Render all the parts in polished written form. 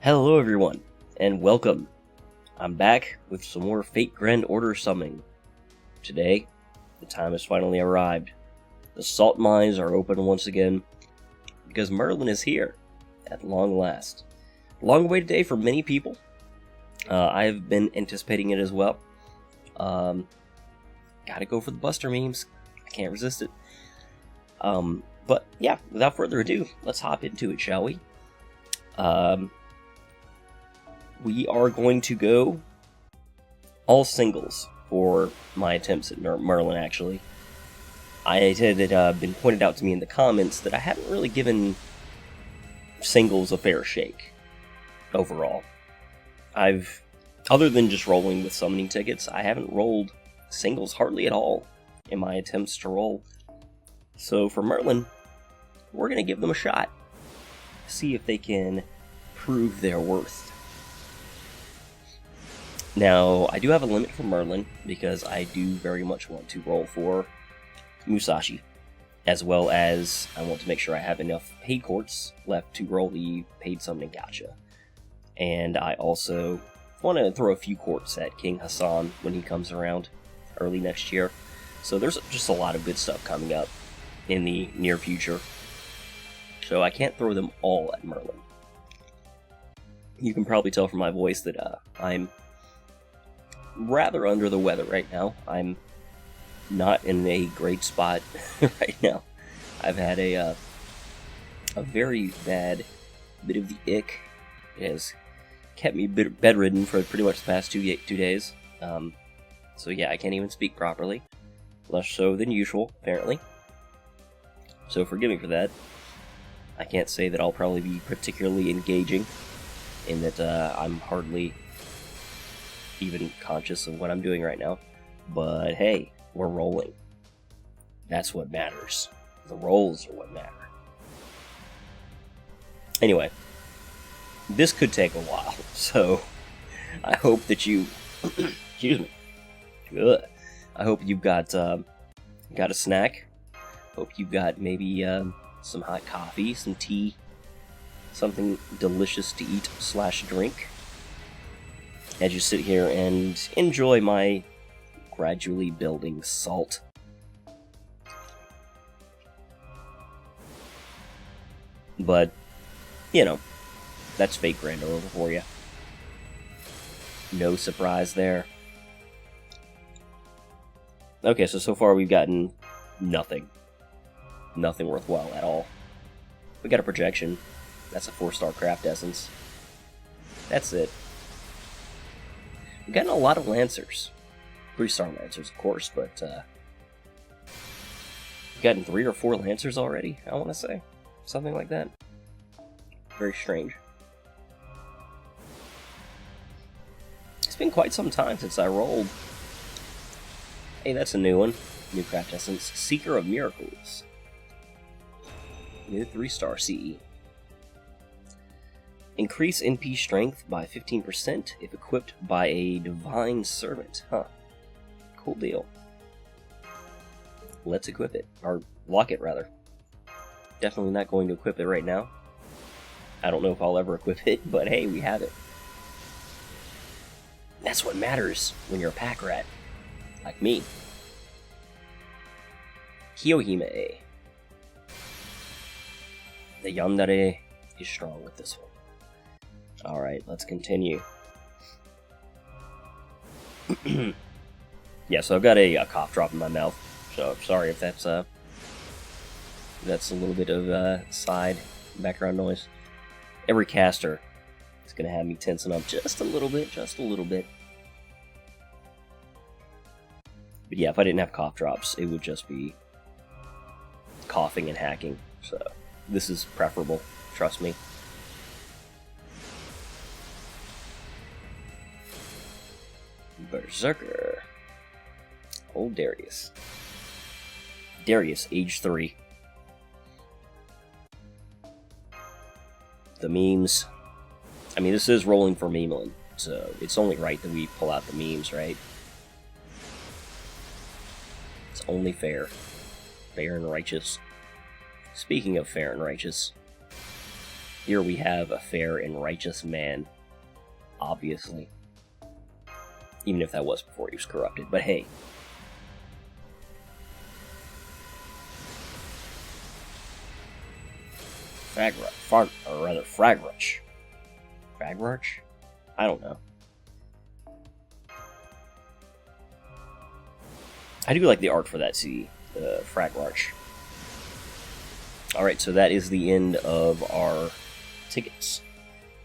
Hello everyone, and welcome. I'm back with some more Fate Grand Order summoning. Today, the time has finally arrived. The salt mines are open once again, because Merlin is here, at long last. Long awaited day for many people. I've been anticipating it as well. Gotta go for the Buster memes. I can't resist it. But yeah, without further ado, let's hop into it, shall we? We are going to go all singles for my attempts at Merlin, actually. It had been pointed out to me in the comments that I haven't really given singles a fair shake, overall. Other than just rolling with summoning tickets, I haven't rolled singles hardly at all in my attempts to roll. So for Merlin, we're going to give them a shot. See if they can prove their worth. Now, I do have a limit for Merlin, because I do very much want to roll for Musashi, as well as I want to make sure I have enough paid quartz left to roll the paid summoning gacha. And I also want to throw a few quartz at King Hassan when he comes around early next year. So there's just a lot of good stuff coming up in the near future. So I can't throw them all at Merlin. You can probably tell from my voice that I'm rather under the weather right now. I'm not in a great spot right now. I've had a very bad bit of the ick. It has kept me bedridden for pretty much the past two days. So yeah, I can't even speak properly. Less so than usual, apparently. So forgive me for that. I can't say that I'll probably be particularly engaging, in that I'm hardly even conscious of what I'm doing right now. But hey, we're rolling. That's what matters. The rolls are what matter. Anyway, this could take a while, so I hope that you excuse me. Good. I hope you've got a snack. Hope you've got maybe some hot coffee, some tea, something delicious to eat / drink, as you sit here and enjoy my gradually building salt. But, you know, that's Fate Grand Order for you. No surprise there. Okay, so far we've gotten nothing. Nothing worthwhile at all. We got a projection. That's a 4-star craft essence. That's it. We've gotten a lot of Lancers. 3-star Lancers, of course, but we've gotten 3 or 4 Lancers already, I want to say. Something like that. Very strange. It's been quite some time since I rolled. Hey, that's a new one. New craft essence. Seeker of Miracles. New 3-star CE. Increase NP strength by 15% if equipped by a divine servant. Huh. Cool deal. Let's equip it. Or lock it, rather. Definitely not going to equip it right now. I don't know if I'll ever equip it, but hey, we have it. That's what matters when you're a pack rat. Like me. Kiyohime. The Yandere is strong with this one. Alright, let's continue. Yeah, so I've got a cough drop in my mouth, so sorry if that's a little bit of side background noise. Every caster is going to have me tensing up just a little bit. But yeah, if I didn't have cough drops, it would just be coughing and hacking, so this is preferable, trust me. Berserker. Old Darius. Darius, age 3. The memes. I mean, this is rolling for Merlin, so it's only right that we pull out the memes, right? It's only fair. Fair and righteous. Speaking of fair and righteous, Here we have a fair and righteous man, obviously. Even if that was before he was corrupted, but hey. Fragrush. Fragrush? I don't know. I do like the art for that CD, the Fragrush. Alright, so that is the end of our tickets.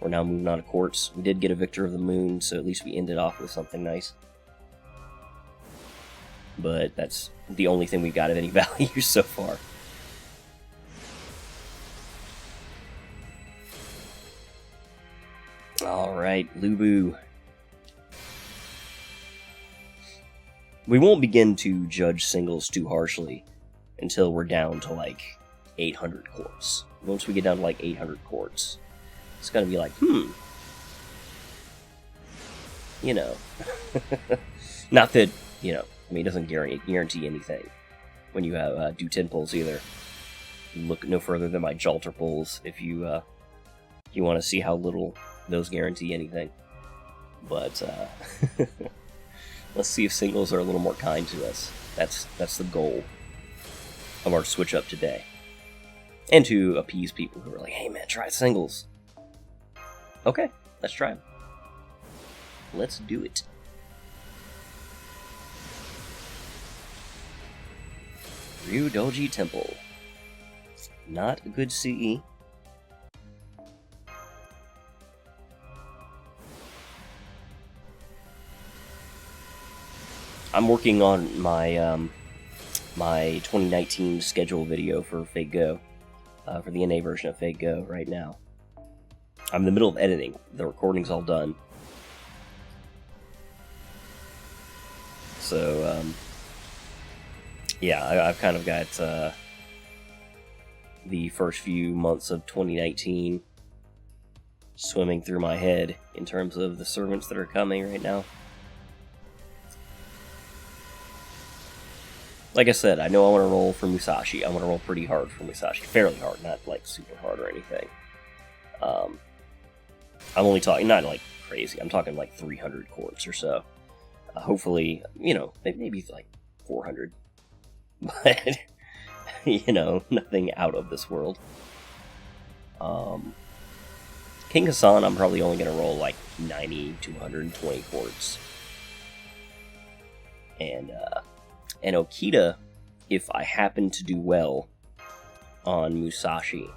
We're now moving on to Quartz. We did get a Victor of the Moon, so at least we ended off with something nice. But that's the only thing we've got of any value so far. Alright, Lubu. We won't begin to judge singles too harshly until we're down to like 800 quartz. Once we get down to like 800 quartz, it's gonna be like, you know. Not that, you know, I mean, it doesn't guarantee anything when you have do 10 pulls either. Look no further than my Jalter pulls if you want to see how little those guarantee anything. But let's see if singles are a little more kind to us. That's the goal of our switch up today. And to appease people who are like, hey man, try singles. Okay, let's try them. Let's do it. Ryudoji Temple. Not a good CE. I'm working on my my 2019 schedule video for Fate Go, for the NA version of Fate Go right now. I'm in the middle of editing. The recording's all done. So, yeah, I've kind of got the first few months of 2019 swimming through my head in terms of the servants that are coming right now. Like I said, I know I want to roll for Musashi. I want to roll pretty hard for Musashi. Fairly hard, not like super hard or anything. I'm only talking, not like crazy, I'm talking like 300 quartz or so. Hopefully, you know, maybe like 400. But, you know, nothing out of this world. King Hassan, I'm probably only going to roll like 90 to 120 quartz. And Okita, if I happen to do well on Musashi,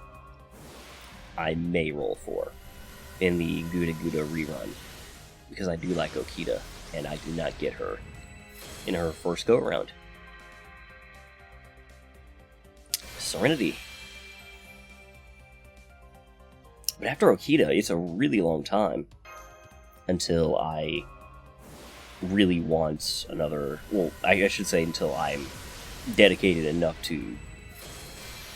I may roll for in the Guda Guda rerun, because I do like Okita, and I do not get her in her first go-around. Serenity. But after Okita, it's a really long time until I really want another, well, I should say until I'm dedicated enough to,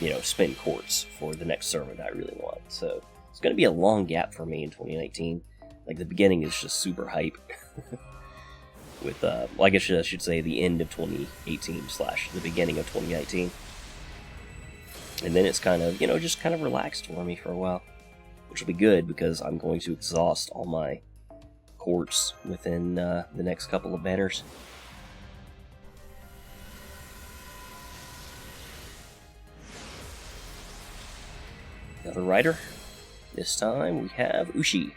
you know, spend quartz for the next servant I really want. So it's going to be a long gap for me in 2019. Like, the beginning is just super hype. With, well, I guess I should say the end of 2018 / the beginning of 2019. And then it's kind of, you know, just kind of relaxed for me for a while. Which will be good, because I'm going to exhaust all my quartz within the next couple of banners. Another rider. This time we have Ushi.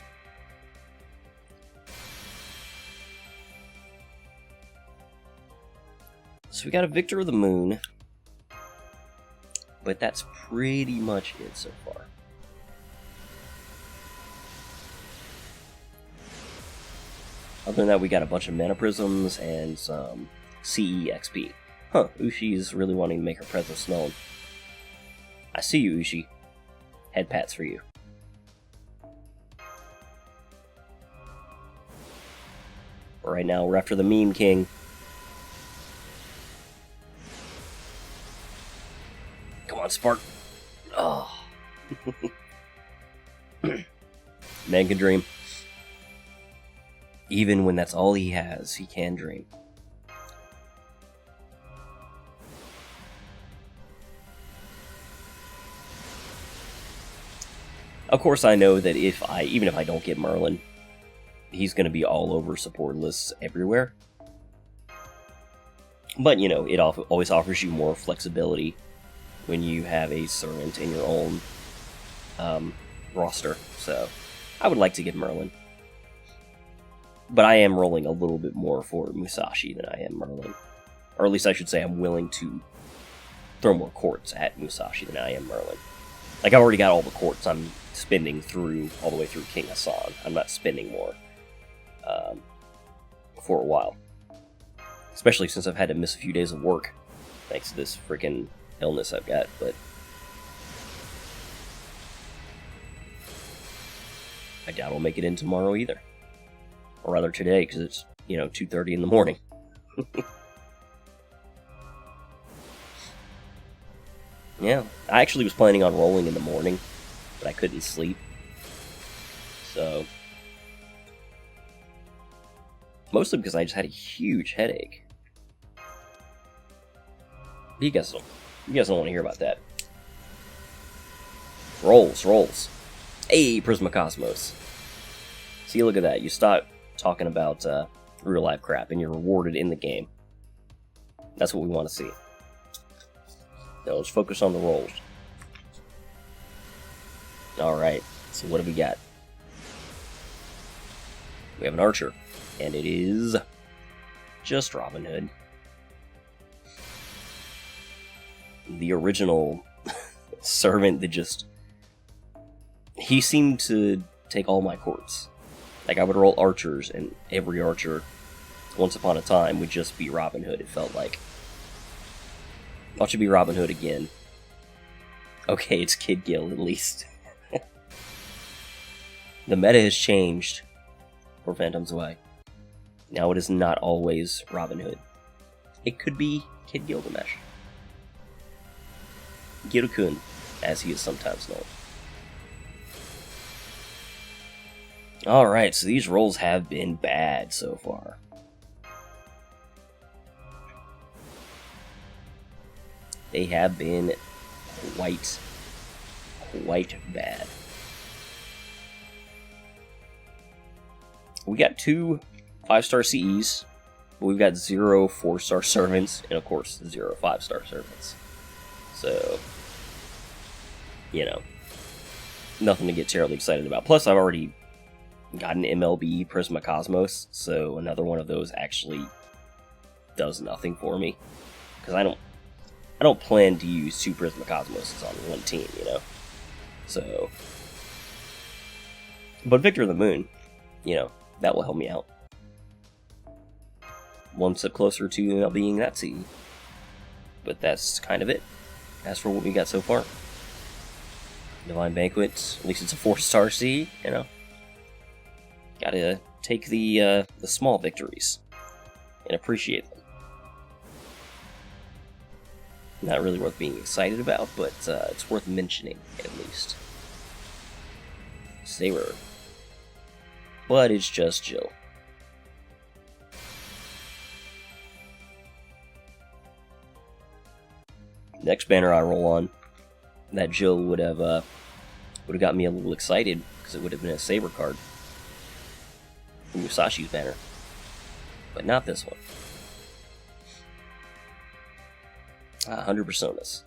So we got a Victor of the Moon, but that's pretty much it so far. Other than that, we got a bunch of mana prisms and some CE XP. Huh, Ushi is really wanting to make her presence known. I see you, Ushi. Head pats for you. But right now, we're after the Meme King. Come on, Spark. Oh. Man can dream. Even when that's all he has, he can dream. Of course, I know that even if I don't get Merlin, he's going to be all over support lists everywhere. But, you know, it always offers you more flexibility when you have a servant in your own roster. So, I would like to get Merlin. But I am rolling a little bit more for Musashi than I am Merlin. Or at least I should say I'm willing to throw more Quartz at Musashi than I am Merlin. Like, I've already got all the Quartz I'm spending all the way through King Hassan. I'm not spending more for a while. Especially since I've had to miss a few days of work, thanks to this freaking illness I've got, but I doubt I'll make it in tomorrow either. Or rather today, because it's, 2:30 in the morning. Yeah, I actually was planning on rolling in the morning, but I couldn't sleep. So, mostly because I just had a huge headache. You guys don't want to hear about that. Rolls. Hey, Prismacosmos. See, look at that. You stop talking about real life crap, and you're rewarded in the game. That's what we want to see. Now let's focus on the rolls. Alright, so what have we got? We have an archer, and it is just Robin Hood. The original servant that just... He seemed to take all my Quartz. Like, I would roll archers, and every archer, once upon a time, would just be Robin Hood, it felt like. Watch it be Robin Hood again. Okay, it's Kid Gil, at least. The meta has changed for Phantom Zwei. Now it is not always Robin Hood. It could be Kid Gilgamesh. Gil-kun, as he is sometimes known. Alright, so these rolls have been bad so far. They have been quite bad. We got 2 5-star CEs, but we've got 0 4-star servants, and of course 0 5-star servants. So, nothing to get terribly excited about. Plus, I've already got an MLB Prismacosmos, so another one of those actually does nothing for me. Because I don't plan to use 2 Prismacosmoses on one team, So, but Victor of the Moon, that will help me out. One step closer to being that CE. But that's kind of it. As for what we got so far. Divine Banquet, at least it's a 4-star CE, Gotta take the small victories and appreciate them. Not really worth being excited about, but it's worth mentioning, at least. Saber. But it's just Jill. Next banner I roll on, that Jill would have got me a little excited, because it would have been a Saber card. Musashi's banner. But not this one. 100 Personas.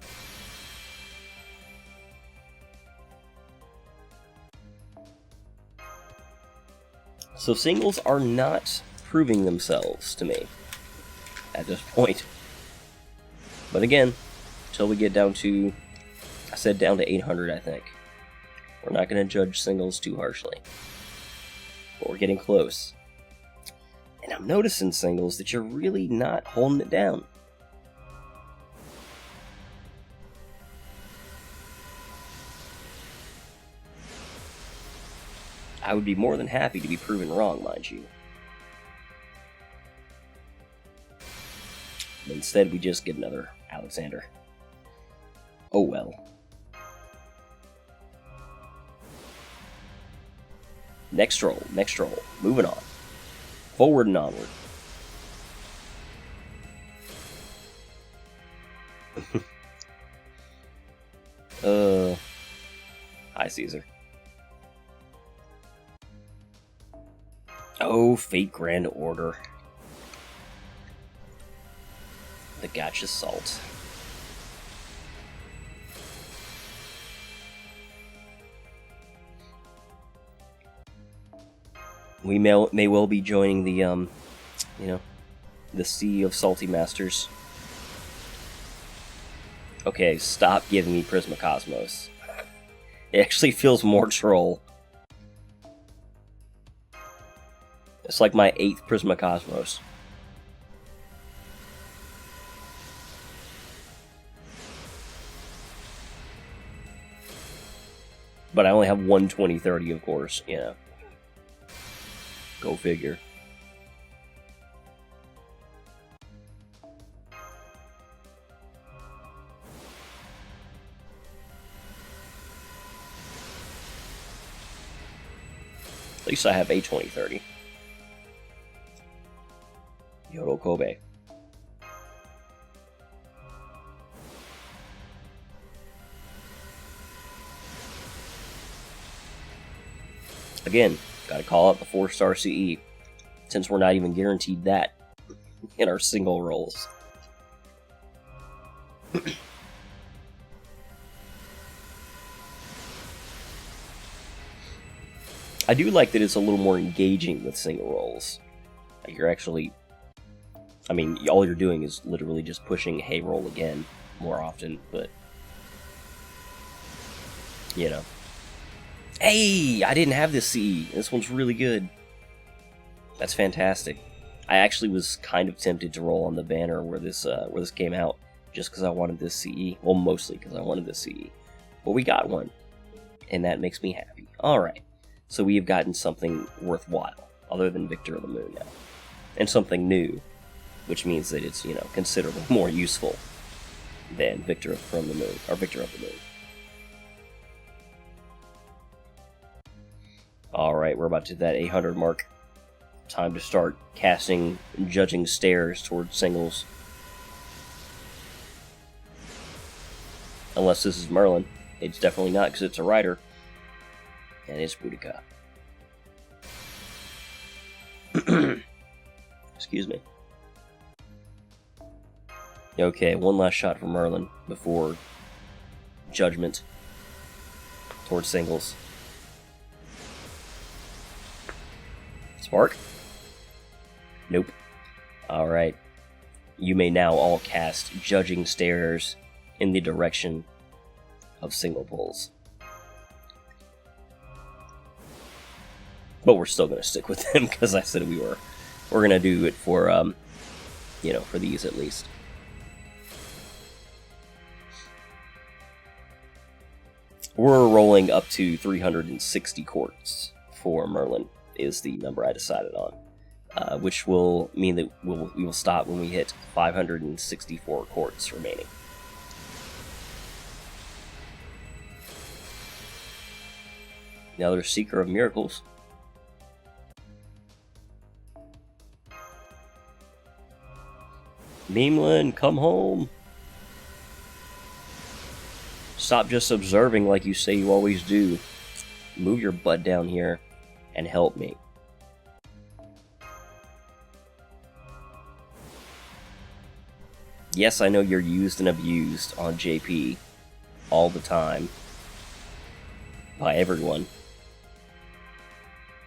So singles are not proving themselves to me at this point. But again, until we get down to, I said down to 800, I think. We're not going to judge singles too harshly. But we're getting close. And I'm noticing, singles, that you're really not holding it down. I would be more than happy to be proven wrong, mind you. But instead, we just get another Alexander. Oh well. Next roll. Moving on. Forward and onward. Hi, Caesar. Oh, Fate Grand Order. The Gotcha Salt. We may well be joining the, you know, the Sea of Salty Masters. Okay, stop giving me Prismacosmos. It actually feels more troll. It's like my 8th Prismacosmos. But I only have one 2030, of course, you know. Go figure. At least I have a 2030. Yodo Kobe. Again, gotta call out the 4-star CE, since we're not even guaranteed that in our single rolls. I do like that it's a little more engaging with single rolls. Like you're actually, I mean, all you're doing is literally just pushing hey roll again more often, but you know. Hey, I didn't have this CE. This one's really good. That's fantastic. I actually was kind of tempted to roll on the banner where this came out, just because I wanted this CE. Well, mostly because I wanted this CE. But we got one, and that makes me happy. All right, so we have gotten something worthwhile, other than Victor of the Moon now, and something new, which means that it's, you know, considerably more useful than Victor from the Moon or Victor of the Moon. Alright, we're about to hit that 800 mark. Time to start casting Judging Stares towards singles. Unless this is Merlin. It's definitely not, because it's a rider. And it's Boudica. Excuse me. Okay, one last shot for Merlin before Judgment towards singles. Spark? Nope. Alright. You may now all cast Judging Stares in the direction of single pulls. But we're still going to stick with them, because I said we were. We're going to do it for, you know, for these at least. We're rolling up to 360 quartz for Merlin, is the number I decided on, which will mean that we will stop when we hit 564 quartz remaining. Another Seeker of Miracles. Merlin, come home! Stop just observing like you say you always do. Move your butt down here and help me. Yes, I know you're used and abused on JP all the time by everyone,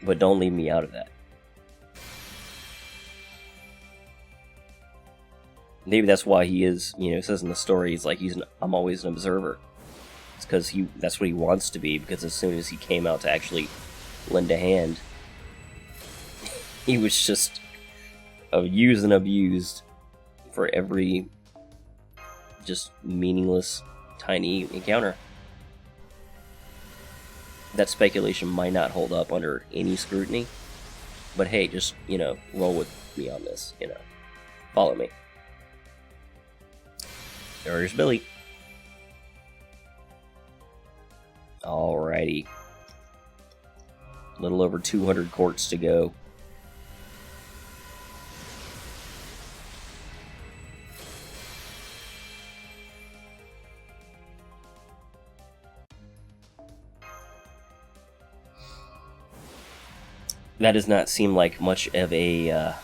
but don't leave me out of that. Maybe that's why he is, you know, it says in the story, he's like, I'm always an observer. It's because that's what he wants to be, because as soon as he came out to actually lend a hand, he was just used and abused for every just meaningless tiny encounter. That speculation might not hold up under any scrutiny, but hey, just, you know, roll with me on this, you know. Follow me. There's Billy. Alrighty. A little over 200 quartz to go. that does not seem like much of a.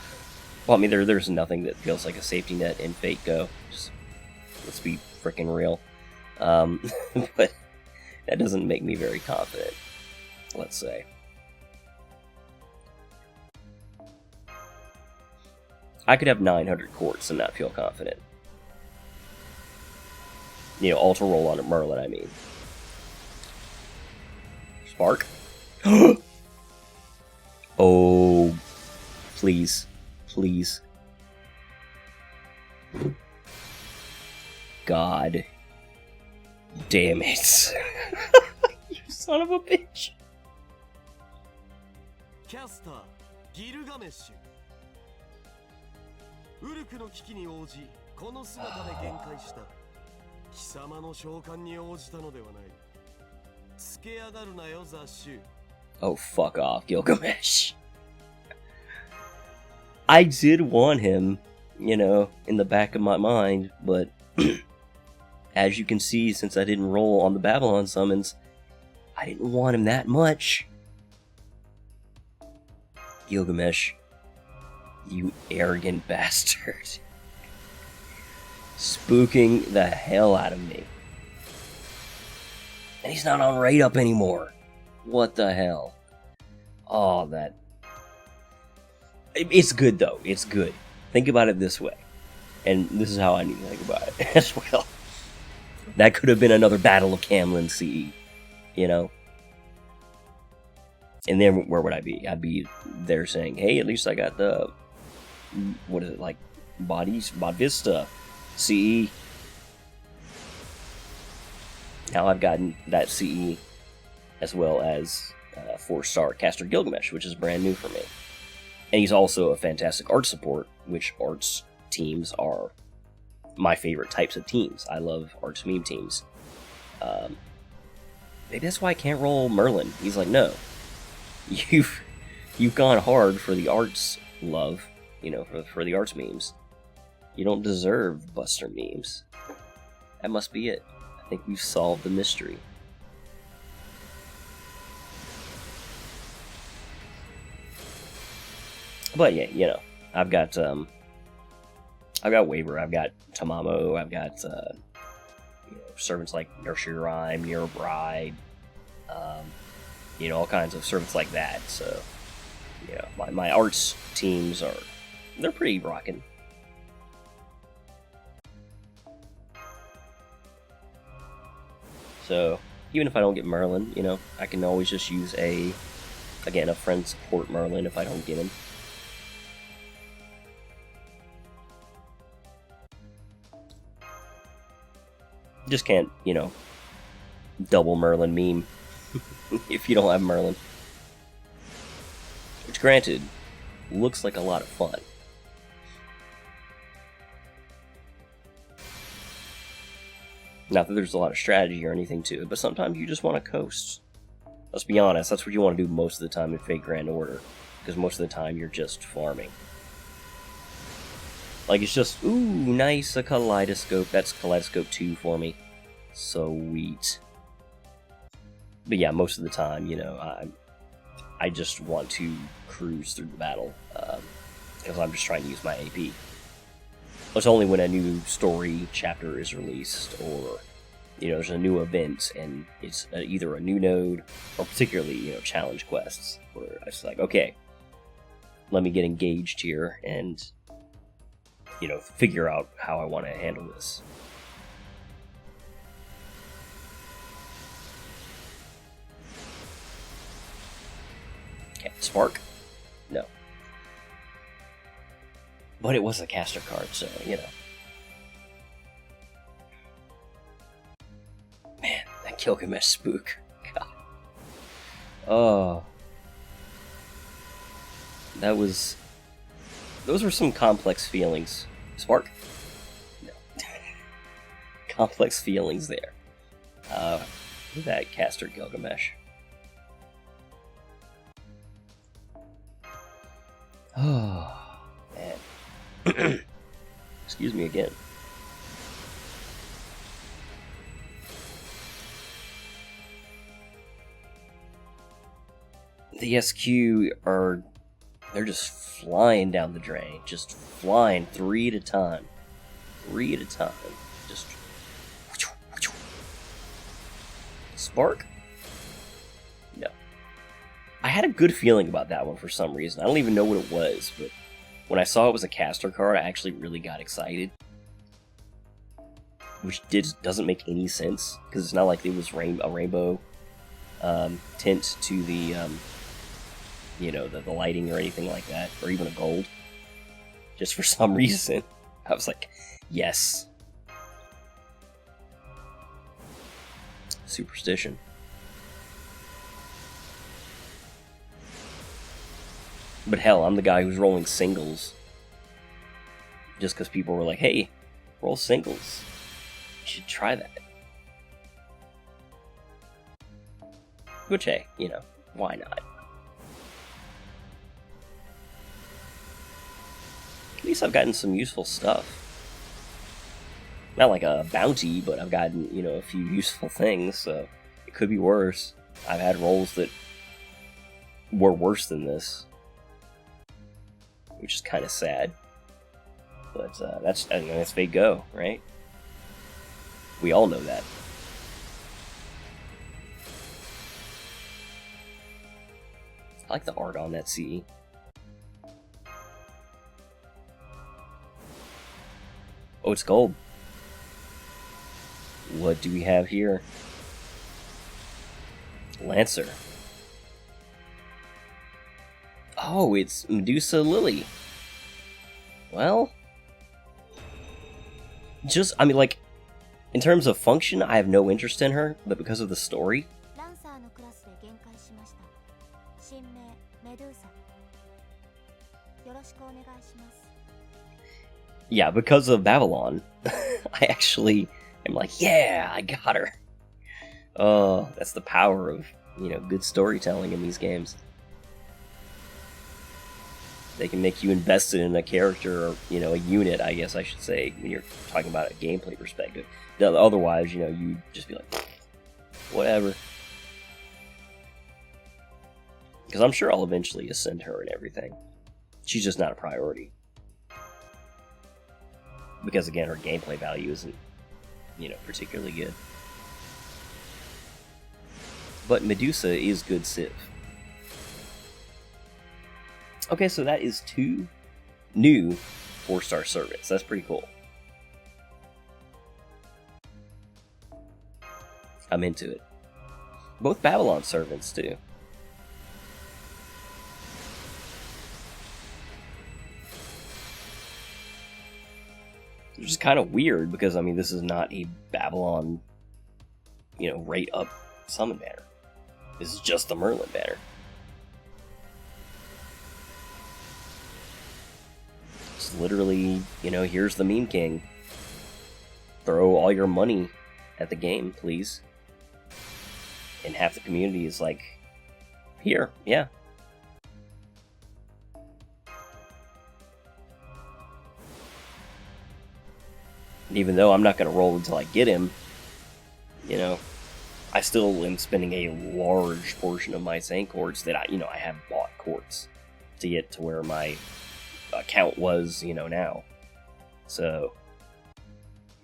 Well, I mean, there's nothing that feels like a safety net in Fate Go. Just, let's be freaking real. But that doesn't make me very confident, let's say. I could have 900 quartz and not feel confident. You know, Ultra Roll on a Merlin, I mean. Spark? Oh, please. Please. God damn it. You son of a bitch. Caster, Gilgamesh. ウルクの危機に応じ、この姿で限界した。貴様の召喚に応じたのではない。つけ上がるなよ、雑種。Oh, fuck off, Gilgamesh. I did want him, you know, in the back of my mind, but as you can see, since I didn't roll on the Babylon summons, I didn't want him that much. Gilgamesh, you arrogant bastard. Spooking the hell out of me. And he's not on rate up anymore. What the hell? Oh, that... It's good, though. It's good. Think about it this way. And this is how I need to think about it as well. That could have been another Battle of Camlin CE. You know? And then where would I be? I'd be there saying, hey, at least I got the... What is it, like? Bodvista CE. Now I've gotten that CE as well as 4-star Caster Gilgamesh, which is brand new for me. And he's also a fantastic art support, which arts teams are my favorite types of teams. I love arts meme teams. Maybe that's why I can't roll Merlin. He's like, no, you've gone hard for the arts love, you know, for the arts memes. You don't deserve Buster memes. That must be it. I think we've solved the mystery. But yeah, you know, I've got Waver, I've got Tamamo, I've got you know, servants like Nursery Rhyme, Near Bride, you know, all kinds of servants like that. So, you know, my arts teams they're pretty rocking. So even if I don't get Merlin, you know, I can always just use a friend support Merlin if I don't get him. Just can't, you know, double Merlin meme if you don't have Merlin. Which, granted, looks like a lot of fun. Not that there's a lot of strategy or anything to it, but sometimes you just want to coast. Let's be honest, that's what you want to do most of the time in Fate Grand Order. Because most of the time you're just farming. Like, it's just, ooh, nice, a Kaleidoscope. That's Kaleidoscope 2 for me. Sweet. But yeah, most of the time, you know, I just want to cruise through the battle. Because I'm just trying to use my AP. It's only when a new story chapter is released, or, you know, there's a new event, and it's either a new node, or particularly, you know, challenge quests, where I was like, okay, let me get engaged here, and, you know, figure out how I want to handle this. Okay, Spark? No. But it was a caster card, so, you know. Man, that Gilgamesh spook. God. Oh. Those were some complex feelings. Spark? No. Complex feelings there. Look at that caster Gilgamesh. Oh, man. Excuse me again. The SQ are... they're just flying down the drain. Just flying 3 at a time. 3 at a time. Just... Spark? No. I had a good feeling about that one for some reason. I don't even know what it was, but when I saw it was a caster card, I actually really got excited. Which doesn't make any sense, because it's not like it was a rainbow tint to the, you know, the lighting or anything like that, or even a gold. Just for some reason, I was like, yes. Superstition. But hell, I'm the guy who's rolling singles. Just because people were like, hey, roll singles. You should try that. Which, hey, you know, why not? At least I've gotten some useful stuff. Not like a bounty, but I've gotten, you know, a few useful things, so it could be worse. I've had rolls that were worse than this, which is kind of sad. But that's, I mean, that's Fate Go, right? We all know that. I like the art on that CE. Oh, it's gold. What do we have here? Lancer. Oh, it's Medusa Lily. Well, just, I mean, like, in terms of function, I have no interest in her, but because of the story... Yeah, because of Babylon, I actually am like, yeah, I got her. Oh, that's the power of, you know, good storytelling in these games. They can make you invested in a character, or, you know, a unit, I guess I should say, when you're talking about a gameplay perspective. Otherwise, you know, you just be like, whatever. Because I'm sure I'll eventually ascend her and everything. She's just not a priority. Because, again, her gameplay value isn't, you know, particularly good. But Medusa is good Civ. Okay, so that is 2 new 4-star servants. That's pretty cool. I'm into it. Both Babylon servants, too. Which is kind of weird, because, I mean, this is not a Babylon, you know, rate up summon banner. This is just the Merlin banner. It's literally, you know, here's the meme king. Throw all your money at the game, please. And half the community is like, here, yeah. Even though I'm not going to roll until I get him, you know, I still am spending a large portion of my Saint Quartz that I have bought Quartz to get to where my account was, you know, now. So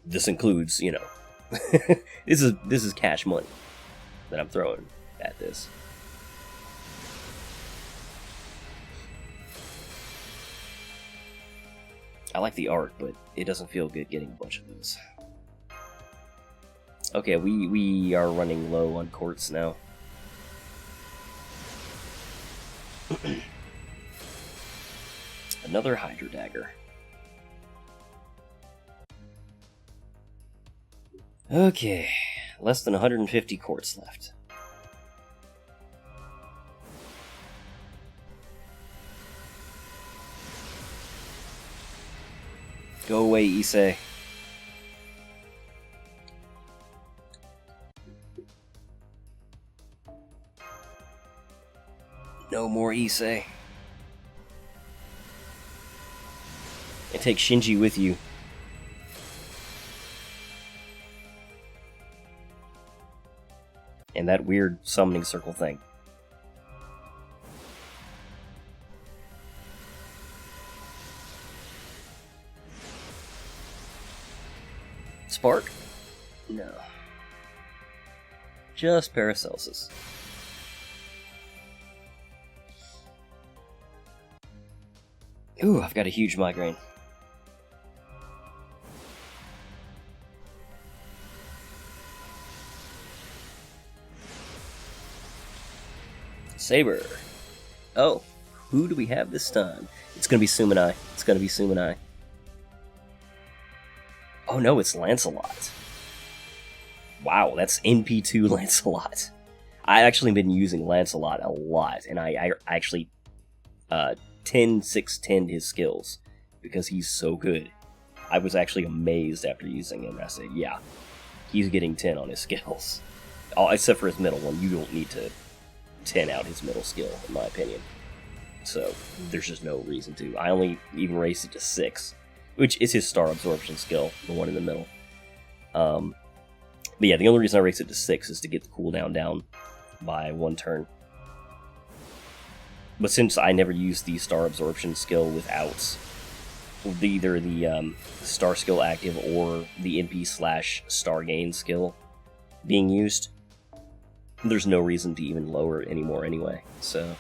this includes, you know, this is cash money that I'm throwing at this. I like the art, but it doesn't feel good getting a bunch of those. Okay, we are running low on Quartz now. Another Hydra Dagger. Okay, less than 150 Quartz left. Go away, Issei. No more Issei. And take Shinji with you. And that weird summoning circle thing. Spark? No. Just Paracelsus. Ooh, I've got a huge migraine. Saber. Oh, who do we have this time? It's gonna be Sumanai. It's gonna be Sumanai. Oh no, it's Lancelot. Wow, that's NP2 Lancelot. I've actually been using Lancelot a lot, and I actually 10-6-10'd his skills because he's so good. I was actually amazed after using him. I said, yeah, he's getting 10 on his skills. Oh, except for his middle one. You don't need to 10 out his middle skill, in my opinion. So, there's just no reason to. I only even raised it to 6, which is his star absorption skill, the one in the middle. But yeah, the only reason I raised it to 6 is to get the cooldown down by 1 turn. But since I never used the star absorption skill without either the star skill active or the MP/star gain skill being used, there's no reason to even lower it anymore anyway, so...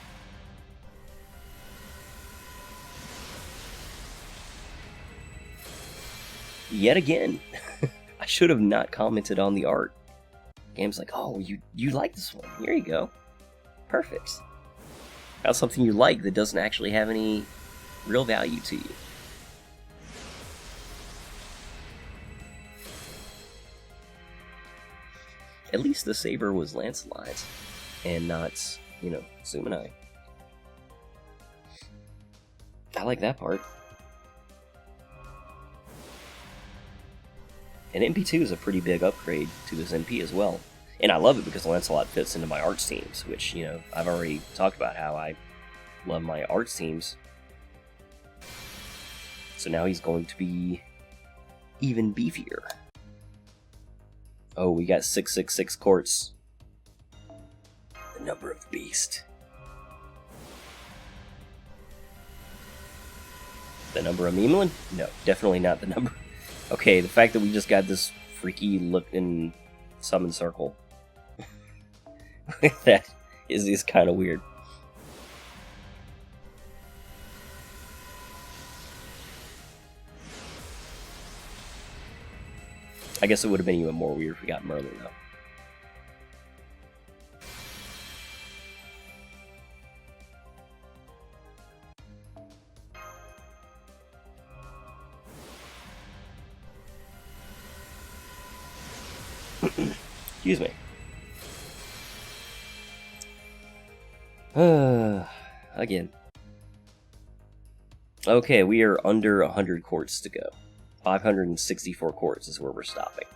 Yet again, I should have not commented on the art. Game's like, oh, you like this one. Here you go. Perfect. Got something you like that doesn't actually have any real value to you. At least the saber was Lancelot, and not, you know, Sumanai. I like that part. And MP2 is a pretty big upgrade to this MP as well. And I love it because Lancelot fits into my arts teams, which, you know, I've already talked about how I love my arts teams. So now he's going to be even beefier. Oh, we got 666 Quartz. The number of the beast. The number of Merlin? No, definitely not the number. Okay, the fact that we just got this freaky looking summon circle. That is kind of weird. I guess it would have been even more weird if we got Merlin, though. Excuse me. Again. Okay, we are under 100 quartz to go. 564 quartz is where we're stopping.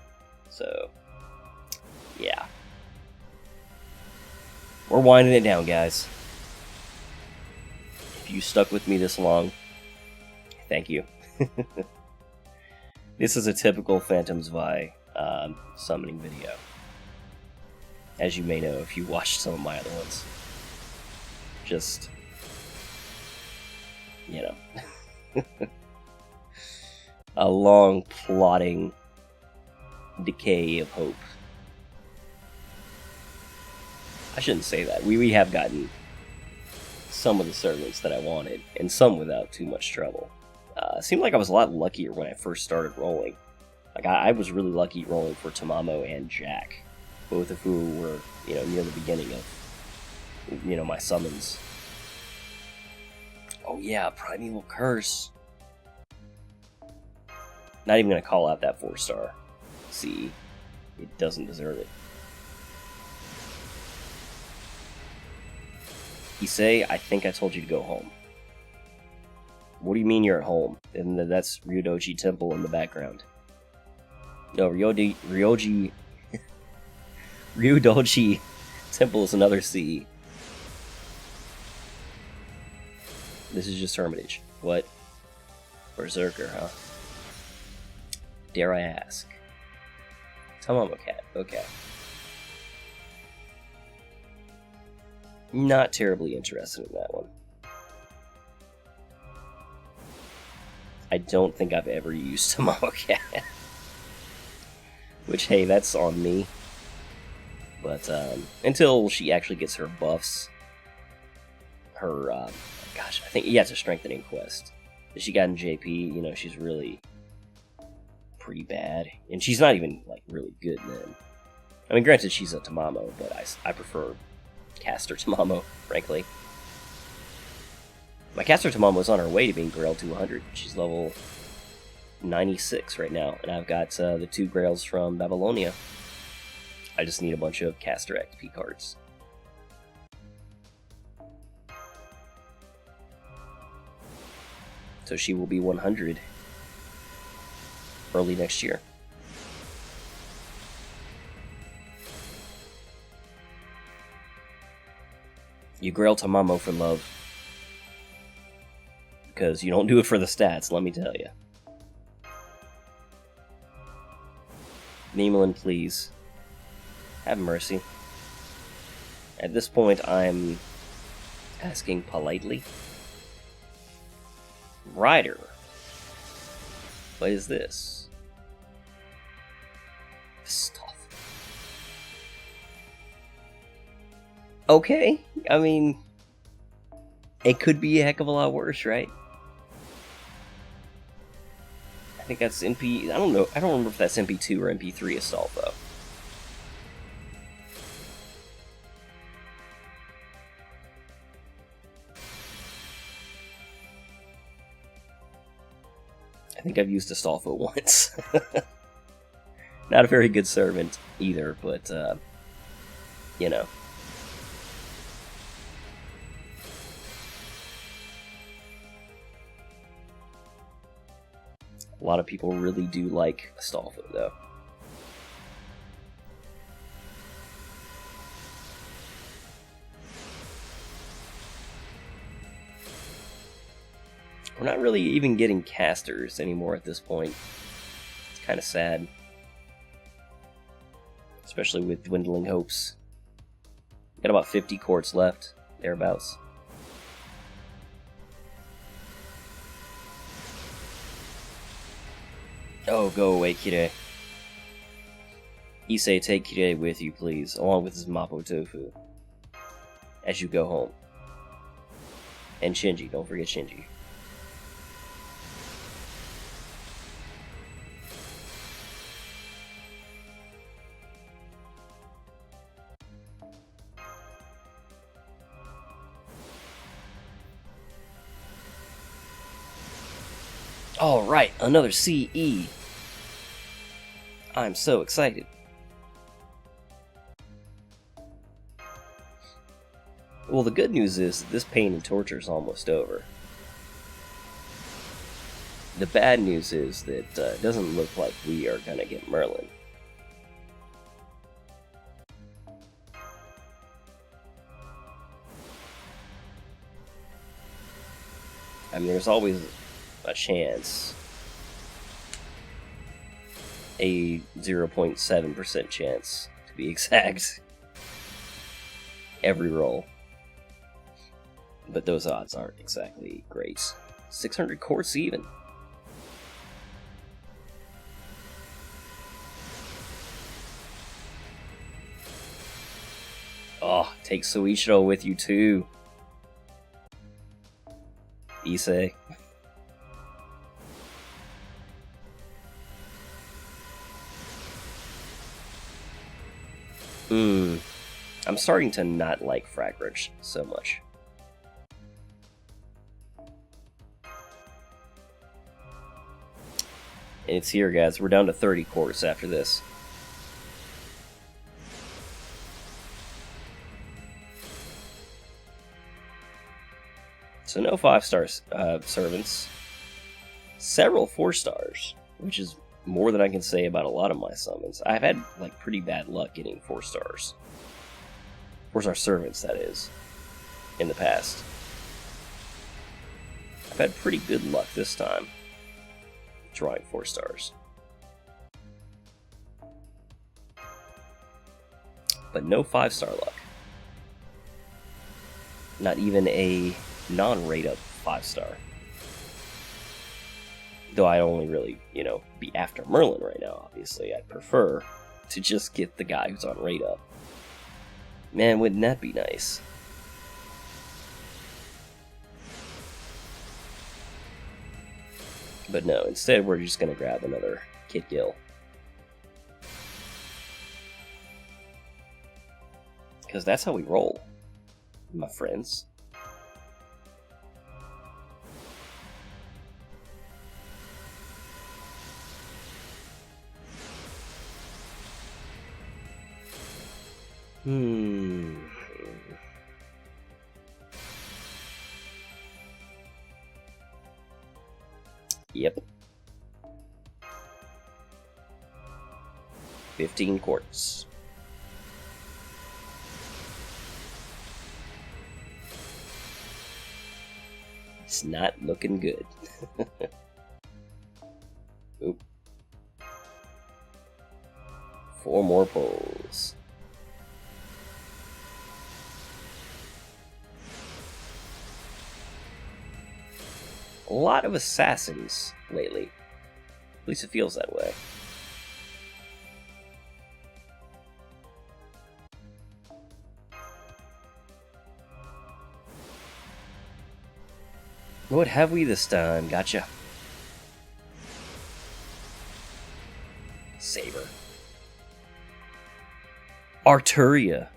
So, yeah. We're winding it down, guys. If you stuck with me this long, thank you. This is a typical Phantom Zwei summoning video. As you may know if you watched some of my other ones. Just, you know. A long, plodding decay of hope. I shouldn't say that. We have gotten some of the servants that I wanted, and some without too much trouble. It seemed like I was a lot luckier when I first started rolling. Like, I was really lucky rolling for Tamamo and Jack, both of who were, you know, near the beginning of, you know, my summons. Oh yeah, Primeval Curse. Not even gonna call out that 4-star. See, it doesn't deserve it. Isei, I think I told you to go home. What do you mean you're at home? And that's Ryodoji Temple in the background. No, Ryodoji Temple is another C. This is just Hermitage. What? Berserker, huh? Dare I ask? Tamamo Cat, okay. Not terribly interested in that one. I don't think I've ever used Tamamo Cat. Which, hey, that's on me. But until she actually gets her buffs, her, gosh, I think, yeah, it's a strengthening quest that she got in JP. You know, she's really pretty bad, and she's not even like really good then. I mean, granted, she's a Tamamo, but I prefer Caster Tamamo, frankly. My Caster Tamamo is on her way to being Grail 200. She's level 96 right now, and I've got the 2 Grails from Babylonia. I just need a bunch of Caster XP cards. So she will be 100 early next year. You Grail Tamamo for love. Because you don't do it for the stats, let me tell you. Merlin, please. Have mercy. At this point, I'm asking politely. Rider. What is this? Stuff. Okay, I mean, it could be a heck of a lot worse, right? I think that's MP. I don't know. I don't remember if that's MP2 or MP3 assault though. I think I've used Astolfo once. Not a very good servant either, but, you know. A lot of people really do like Astolfo, though. We're not really even getting casters anymore at this point. It's kind of sad. Especially with dwindling hopes. Got about 50 quartz left, thereabouts. Oh, go away, Kirei. Issei, take Kirei with you, please, along with his Mapo Tofu. As you go home. And Shinji, don't forget Shinji. Alright, another CE. I'm so excited. Well, the good news is that this pain and torture is almost over. The bad news is that it doesn't look like we are gonna get Merlin. I mean, there's always a chance, a 0.7% chance to be exact, every roll. But those odds aren't exactly great. 600 quartz even. Oh, take Suichiro with you too. Issei. I'm starting to not like Fragrance so much. And it's here, guys. We're down to 30 quartz after this. So no 5-star servants. Several 4-stars, which is more than I can say about a lot of my summons. I've had like pretty bad luck getting 4-stars. 4-star servants, that is, in the past. I've had pretty good luck this time drawing 4-stars. But no 5-star luck. Not even a non-rate up 5-star. Though I only really, be after Merlin right now, obviously. I'd prefer to just get the guy who's on rate up. Man, wouldn't that be nice? But no, instead we're just gonna grab another Kid Gill. Because that's how we roll, my friends. Yep. 15 quartz. It's not looking good. Oop. 4 more pulls. A lot of assassins lately. At least it feels that way. What have we this time? Gotcha. Saber. Arturia.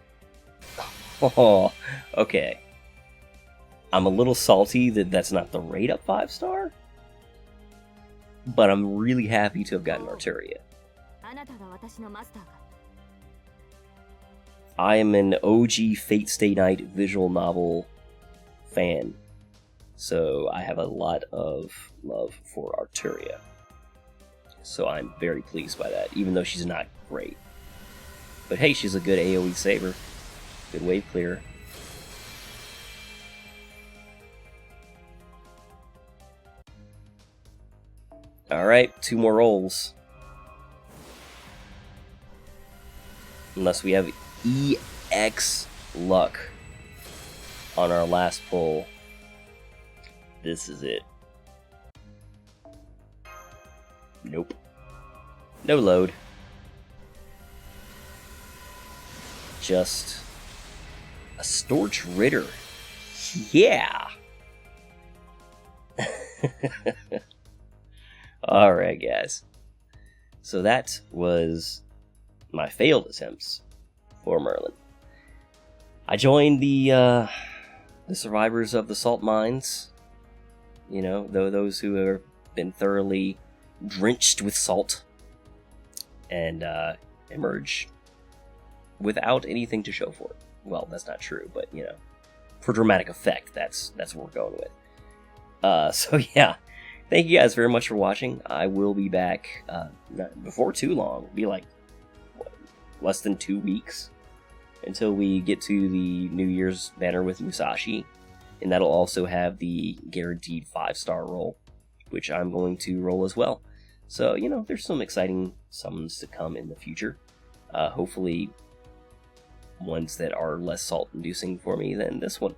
Oh, okay. I'm a little salty that that's not the rate up 5-star, but I'm really happy to have gotten Arturia. I am an OG Fate Stay Night visual novel fan, so I have a lot of love for Arturia. So I'm very pleased by that, even though she's not great. But hey, she's a good AoE saver, good wave clearer. Alright, 2 more rolls. Unless we have EX luck on our last pull. This is it. Nope. No load. Just a Storch Ritter. Yeah! Alright, guys. So that was my failed attempts for Merlin. I joined the survivors of the salt mines. You know, those who have been thoroughly drenched with salt and emerge without anything to show for it. Well, that's not true, but you know, for dramatic effect, that's what we're going with. So yeah, thank you guys very much for watching. I will be back not before too long. It'll be like less than 2 weeks until we get to the New Year's banner with Musashi, and that'll also have the guaranteed 5-star roll, which I'm going to roll as well. So, you know, there's some exciting summons to come in the future. Hopefully ones that are less salt-inducing for me than this one.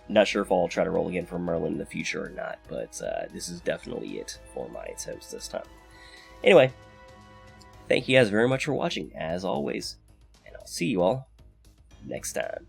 Not sure if I'll try to roll again for Merlin in the future or not, but this is definitely it for my attempts this time. Anyway, thank you guys very much for watching, as always, and I'll see you all next time.